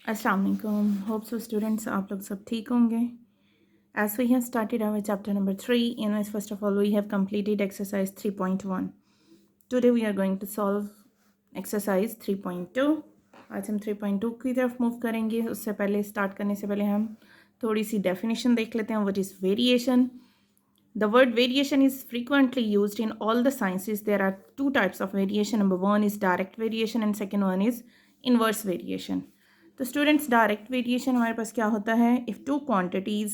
अस्सलाम वालेकुम। Hope so students आप लोग सब ठीक होंगे. As we have started our chapter number 3, in which first of all we have completed exercise 3.1. Today we are going to solve exercise 3.2. आज हम 3.2 की तरफ मूव करेंगे. उससे पहले स्टार्ट करने से पहले हम थोड़ी सी डेफिनेशन देख लेते हैं. What is variation? The word variation is frequently used in all the sciences. There are two types of variation. Number one is direct variation and second one is inverse variation. तो students direct variation हमारे पास क्या होता है? If two quantities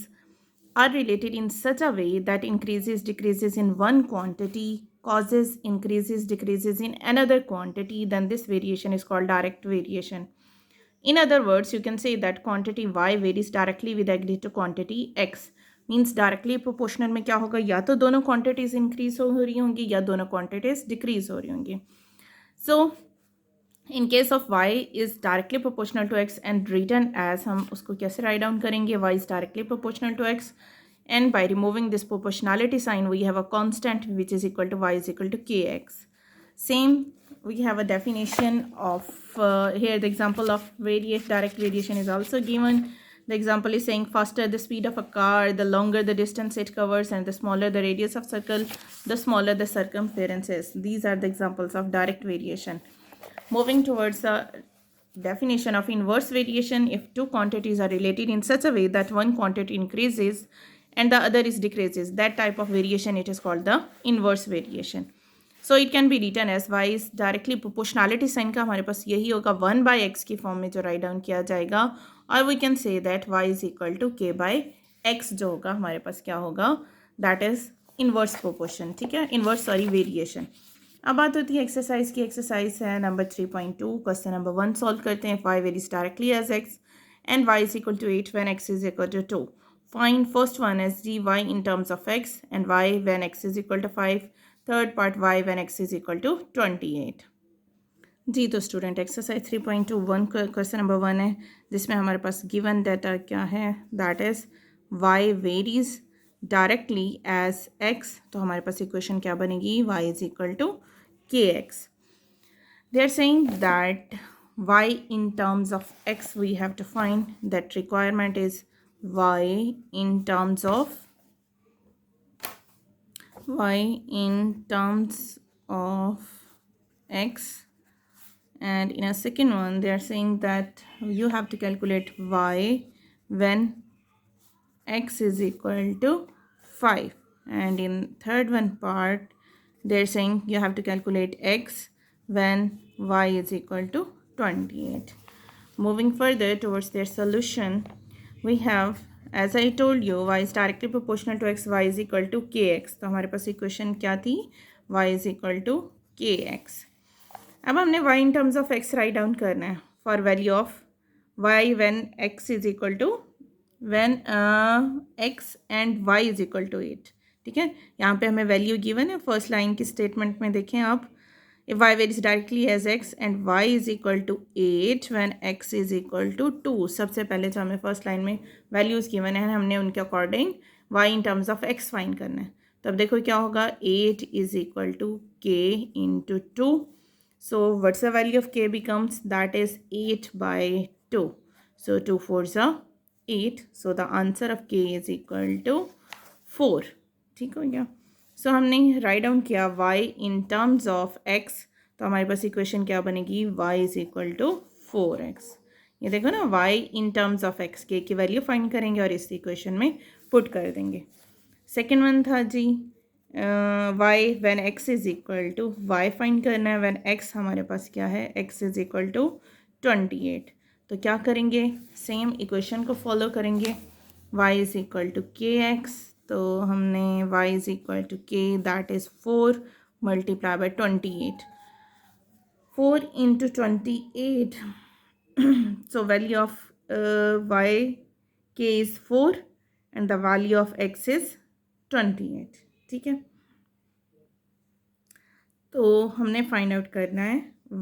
are related in such a way that increases decreases in one quantity causes increases decreases in another quantity, then this variation is called direct variation. In other words, you can say that quantity y varies directly with agreed to quantity x. Means directly proportional में क्या होगा? या तो दोनों quantities increase हो रही होंगी या दोनों क्वांटिटीज़ डिक्रीज हो रही होंगी. So in case of y is directly proportional to x and written as, हम उसको कैसे राइट डाउन करेंगे? y is directly proportional to x and by removing this proportionality sign we have a constant which is equal to y is equal to kx. Same, we have a definition of here the example of direct variation is also given. The example is saying faster the speed of a car, the longer the distance it covers, and the smaller the radius of circle, the smaller the circumference is. These are the examples of direct variation. Moving towards the definition of inverse variation, if two quantities are related in such a way that one quantity increases and the other is decreases, that type of variation it is called the inverse variation. So it can be written as y is directly proportionality sign का हमारे पास यही होगा 1 by x की form में जो right down किया जाएगा, और we can say that y is equal to k by x जो होगा हमारे पास क्या होगा? That is inverse proportion. ठीक है, इनवर्स सॉरी वेरिएशन. अब बात होती है एक्सरसाइज की. एक्सरसाइज है नंबर 3.2. क्वेश्चन नंबर 1 सॉल्व करते हैं. y varies directly as x and y is equal to 8 when x is equal to 2. Find first one as dy in terms of x and y when x is equal to 5. Third part y when x is equal to 28. जी तो student exercise 3.21 question number 1 है, जिसमें हमारे पास given data क्या है? That is y varies directly as x. तो हमारे पास equation क्या बनेगी? y is equal to kx. They are saying that y in terms of x we have to find. That requirement is y in terms of x, and in a second one they are saying that you have to calculate y when x is equal to 5, and in third one part they're saying you have to calculate x when y is equal to 28. Moving further towards their solution, we have, as I told you, y is directly proportional to x, y is equal to kx. तो हमारे पास equation क्या थी? y is equal to kx. अब हमने y in terms of x write down करना है for value of y when x is equal to when x and y is equal to 8. ठीक है, यहाँ पे हमें वैल्यू गिवन है. फर्स्ट लाइन की स्टेटमेंट में देखें आप, if y varies directly as x and y is equal to 8 when x is equal to 2. सबसे पहले जो हमें फर्स्ट लाइन में वैल्यूज़ गिवन है, हमने उनके according y in terms of x find करना है. तब देखो क्या होगा? 8 is equal to k into 2. So what's the value of k becomes? That is 8 by 2. So 2 4s are 8. So the answer of k is equal to 4. ठीक हो गया. So हमने राइट डाउन किया y in terms of x. तो हमारे पास equation क्या बनेगी? y is equal to 4x. ये देखो ना, y in terms of x के की वैल्यू फाइंड करेंगे और इस इक्वेशन में पुट कर देंगे. सेकेंड वन था जी y when x is equal to y find करना है. व्हेन x हमारे पास क्या है? x is equal to 28. तो क्या करेंगे? सेम इक्वेशन को फॉलो करेंगे. y is equal to kx. तो हमने y is equal to k, that is 4 multiply by 28. 4 into 28. So value of y k is 4 and the value of x is 28. ठीक है, तो हमने फाइंड आउट करना है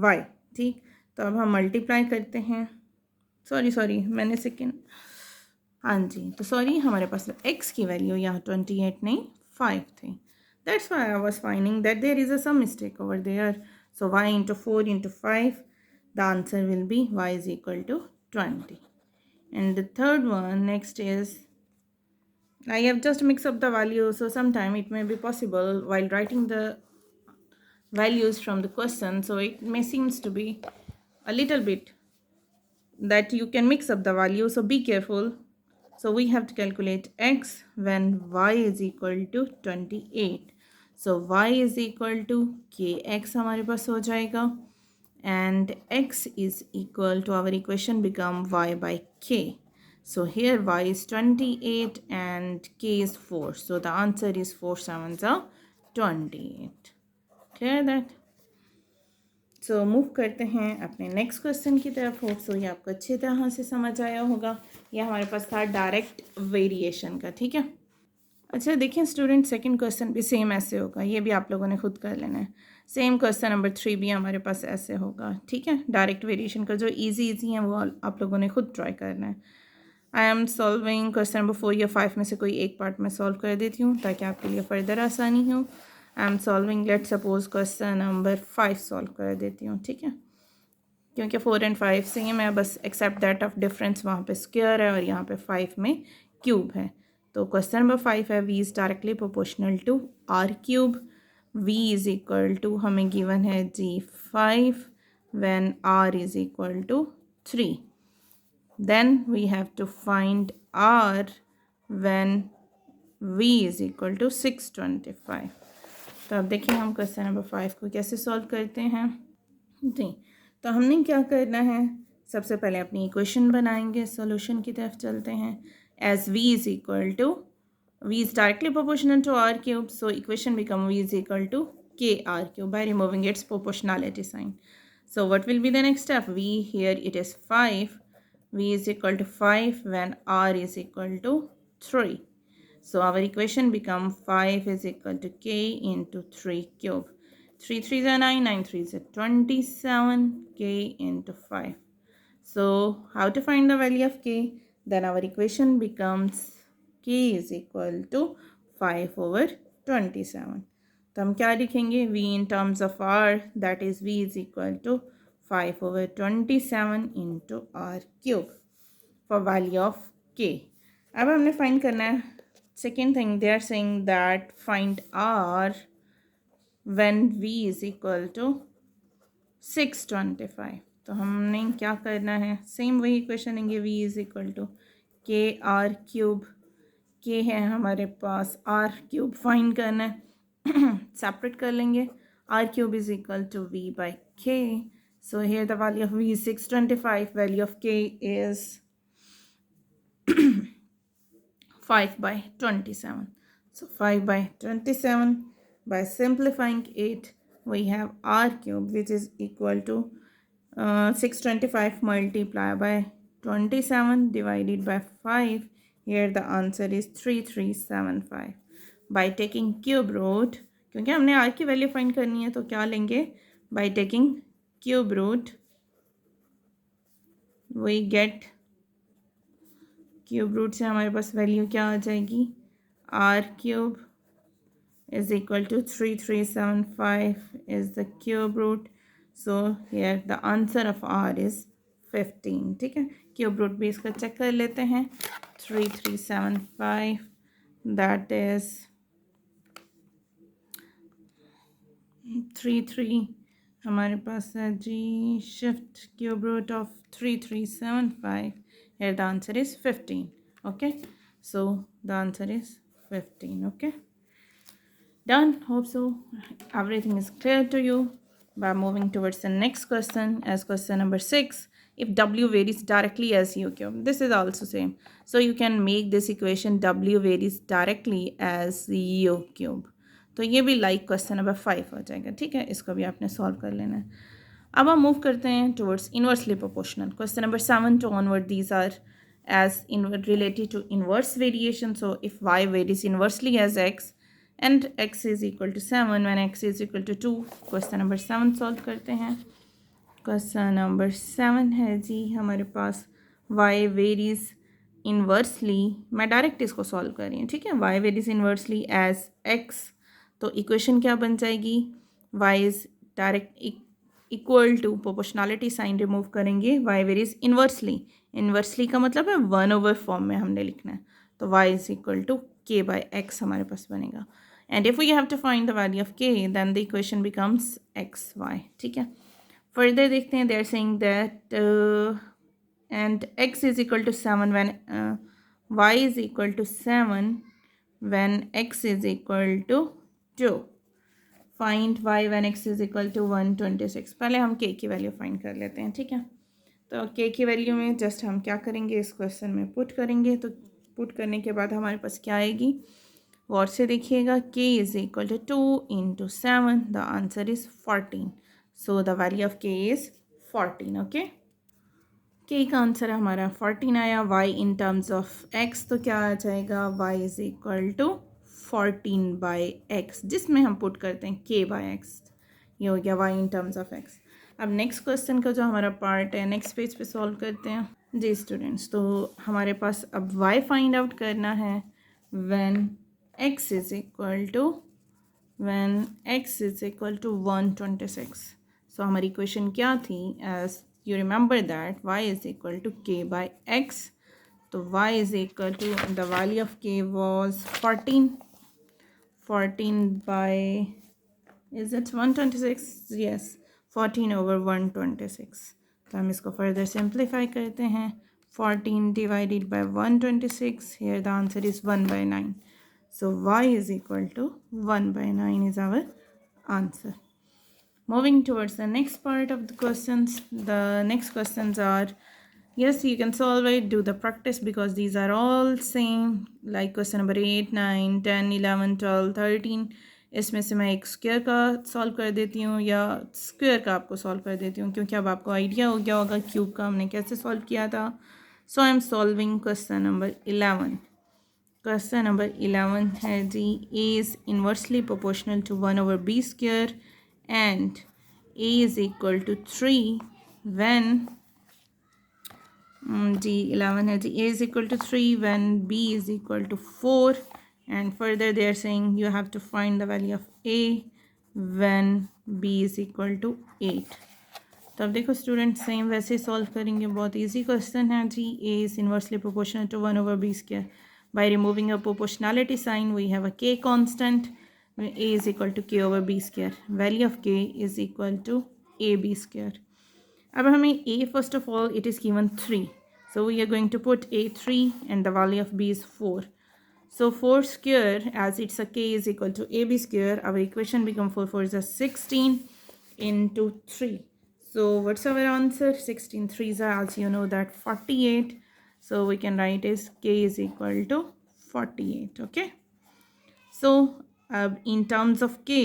y. ठीक, तो अब हम मल्टीप्लाई करते हैं. सॉरी मैंने सेकेंड, हाँ जी, तो सॉरी हमारे पास x की वैल्यू यहाँ 28 नहीं 5 थी. That's why I was finding that there is a some mistake over there. So y into 4 into 5, the answer will be y is equal to 20. And the third one next is I have just mixed up the values, so sometime it may be possible while writing the values from the question, so it may seems to be a little bit that you can mix up the value, so be careful. So we have to calculate x when y is equal to 28. So y is equal to kx हमारे पास हो जाएगा and x is equal to our equation become y by k. So here y is 28 and k is 4. So the answer is 4 sevens are 28. Clear that? So move करते हैं अपने next question की तरफ। Hope so ये आपको अच्छी तरह से समझ आया होगा। ये हमारे पास था डायरेक्ट वेरिएशन का, ठीक है। अच्छा देखिए स्टूडेंट, सेकंड क्वेश्चन भी सेम ऐसे होगा, ये भी आप लोगों ने खुद कर लेना है। सेम क्वेश्चन नंबर 3 भी हमारे पास ऐसे होगा, ठीक है। डायरेक्ट वेरिएशन का जो इजी है वो आप लोगों ने खुद ट्राई करना है। आई एम सॉल्विंग क्वेश्चन नंबर 4 या 5 में से कोई एक पार्ट में सॉल्व कर देती हूँ ताकि आपके लिए फर्दर आसानी हो। आई am solving let suppose question number 5 solve कर देती हूँ, ठीक है। क्योंकि 4 एंड 5 से ही मैं बस एक्सेप्ट दैट ऑफ डिफरेंस, वहाँ पे स्क्वायर है और यहाँ पे 5 में क्यूब है। तो क्वेश्चन नंबर 5 है, v is directly proportional to r cube. v is equal to हमें गिवन है g5 when r is equal to 3। then we have to find r when v is equal to 625। तो अब देखिए हम question number 5 को कैसे solve करते हैं। जी, तो हमने क्या करना है, सबसे पहले अपनी इक्वेशन बनाएंगे, सॉल्यूशन की तरफ चलते हैं। As v is equal to, v is directly proportional to r cube, so equation become v is equal to k r cube by removing its proportionality sign. So what will be the next step? v here it is 5, v is equal to 5 when r is equal to 3. So our equation become 5 is equal to k into 3 cube. 3 3s are 9, 9 3s are 27, k into 5. So how to find the value of k? Then our equation becomes k is equal to 5 over 27. तो हम क्या लिखेंगे, v in terms of r, that is v is equal to 5 over 27 into r cube for value of k. अब हमने find करना है second thing, they are saying that find r when v is equal to 625। तो हमने क्या करना है, same वही इक्वेशन लेंगे, v इज इक्वल टू के आर क्यूब। के है हमारे पास, आर क्यूब फाइंड करना है सेपरेट कर लेंगे। R cube is equal to v by K. So here the value of v is 625, value of k is 5 by 27. So 5 by 27, by simplifying it, we have r cube which is equal to 625 multiplied by 27 divided by 5. Here the answer is 3375. By taking cube root, क्योंकि हमने r की value find करनी है तो क्या लेंगे, by taking cube root we get, cube root से हमारे पास वैल्यू क्या आ जाएगी, r cube is equal to 3375 is the cube root. So here the answer of r is 15, ठीक है। क्यूब रूट भी इसका चेक कर लेते हैं, 3375 दैट इज 33, हमारे पास है जी shift cube root of 3375। Here the answer is 15. Okay, so the answer is 15. Okay, done. Hope so everything is clear to you. By moving towards the next question, as question number 6, if w varies directly as u cube, this is also same, so you can make this equation w varies directly as u cube। तो ये भी like question number 5 हो जाएगा, ठीक है। इसको भी आपने सॉल्व कर लेना है। अब हम मूव करते हैं towards inversely proportional. Question number 7 to onward, these are as related to inverse variation. So if y varies inversely as x and x is equal to 7 when x is equal to 2, question number 7 solve करते हैं। Question number 7 है जी हमारे पास y varies inversely, मैं direct इसको सॉल्व कर रही हूँ, ठीक है। y varies inversely as x, तो इक्वेशन क्या बन जाएगी, y is direct equal to, proportionality sign remove करेंगे, y वेरीज इन्वर्सली इन्वर्सली का मतलब है 1/, फॉर्म में हमने लिखना है, तो y is equal to k by x हमारे पास बनेगा। And if we have to find the value of k then the equation becomes x y. ठीक है, फर्दर देखते हैं। They are saying that and x is equal to 7 when y is equal to 7 when x is equal to 2। Find y when x is equal to 126। पहले हम k की value find कर लेते हैं। ठीक है, तो k की वैल्यू में जस्ट हम क्या करेंगे, इस क्वेश्चन में पुट करेंगे। तो पुट करने के बाद हमारे पास क्या आएगी, गौर से देखिएगा। k is equal to 2 into 7, the answer is 14। So the value of k is 14। Okay, k का आंसर हमारा 14 आया। y in terms of x तो क्या आ जाएगा, y is equal to 14 by x, जिसमें हम पुट करते हैं k बाई एक्स। ये हो गया y in terms of x। अब नेक्स्ट क्वेश्चन का जो हमारा पार्ट है नेक्स्ट पेज पे सॉल्व करते हैं। जी स्टूडेंट्स, तो हमारे पास अब y फाइंड आउट करना है when x is equal to 126। So हमारी इक्वेशन क्या थी, as you remember that y is equal to k by x। तो y is equal to the value of k was 14 by, is it 126? Yes, 14 over 126। तो हम इसको further simplify करते हैं। 14 divided by 126, here the answer is 1/9। So y is equal to 1/9 is our answer. Moving towards the next part of the questions, the next questions are, yes, you can solve it, do the practice because these are all same, like question number 8, 9, 10, 11, 12, 13। इसमें से मैं एक square का solve कर देती हूँ या square का आपको सॉल्व कर देती हूँ, क्योंकि अब आपको आइडिया हो गया होगा क्यूब का हमने कैसे सॉल्व किया था। So I am solving question number 11। Question number 11 है जी, a is inversely proportional to 1/b² and a is equal to 3 when जी 11 है जी, a is equal to 3 when b is equal to 4 and further they are saying you have to find the value of a when b is equal to 8। तो अब देखो student, same वैसे solve करेंगे, बहुत easy question है जी। a is inversely proportional to 1/b²। By removing a proportionality sign, we have a k constant. A is equal to k over b square. Value of k is equal to ab square. अब हमें a, first of all, it is given 3. So we are going to put a 3 and the value of b is 4. So 4 square, as it's a k is equal to ab square, our equation become 4 4 is a 16 into 3. So what's our answer? 16 3s are, as you know, that 48. So we can write as k is equal to 48. Okay, so in terms of k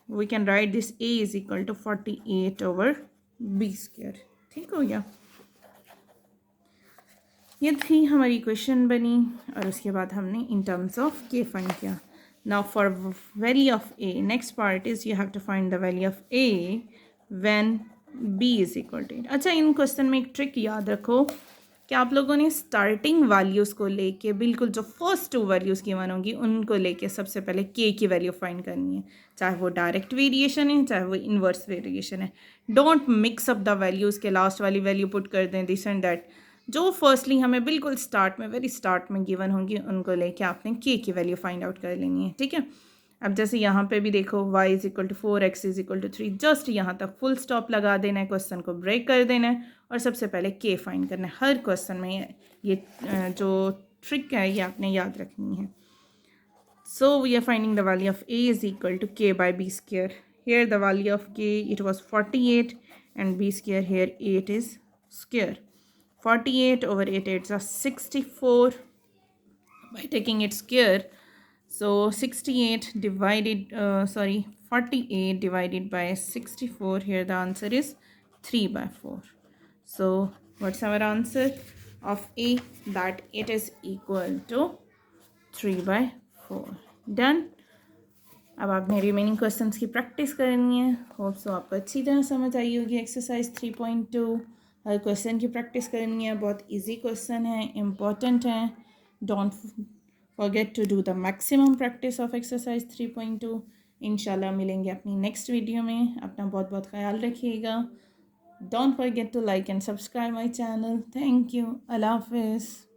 we can write this a is equal to 48 over b²। ठीक हो गया, ये थी हमारी equation बनी और उसके बाद हमने in terms of k find किया। Now for value of a, next part is you have to find the value of a when b is equal to 8। अच्छा, इन क्वेश्चन में एक ट्रिक याद रखो कि आप लोगों ने स्टार्टिंग वैल्यूज़ को लेके, बिल्कुल जो फर्स्ट 2 वैल्यूज़ गिवन होंगी उनको लेके सबसे पहले के की वैल्यू फाइंड करनी है, चाहे वो डायरेक्ट वेरिएशन है चाहे वो इन्वर्स वेरिएशन है। Don't mix up the values के लास्ट वाली वैल्यू पुट कर दें दिस एंड दैट। जो फर्स्टली हमें बिल्कुल स्टार्ट में, वेरी स्टार्ट में गिवन होंगी उनको लेके आपने के की वैल्यू फाइंड आउट कर लेनी है। ठीक है, अब जैसे यहाँ पे भी देखो y is equal to 4, x is equal to 3, just यहाँ तक फुल स्टॉप लगा देना है, क्वेश्चन को ब्रेक कर देना है और सबसे पहले k फाइंड करना है। हर क्वेश्चन में ये जो ट्रिक है ये आपने याद रखनी है। So we are finding the value of a is equal to k by b²। Here the value of k it was 48 and b² here 8 is square. 48 over 8 8 is 64 by taking its square. So 68 divided 48 divided by 64, here the answer is 3/4. So what's our answer of A? That it is equal to 3/4. Done. अब आपने remaining questions की practice करनी है। Hope so आपको अच्छी तरह समझ आई होगी एक्सरसाइज 3.2। हर क्वेश्चन की प्रैक्टिस करनी है, बहुत इजी क्वेश्चन है, इम्पॉर्टेंट है। Don't forget to do the maximum practice of exercise 3.2। इंशाल्लाह मिलेंगे अपनी नेक्स्ट वीडियो में। अपना बहुत बहुत ख्याल रखिएगा। Don't forget to like and subscribe my channel. Thank you. Allah Hafiz.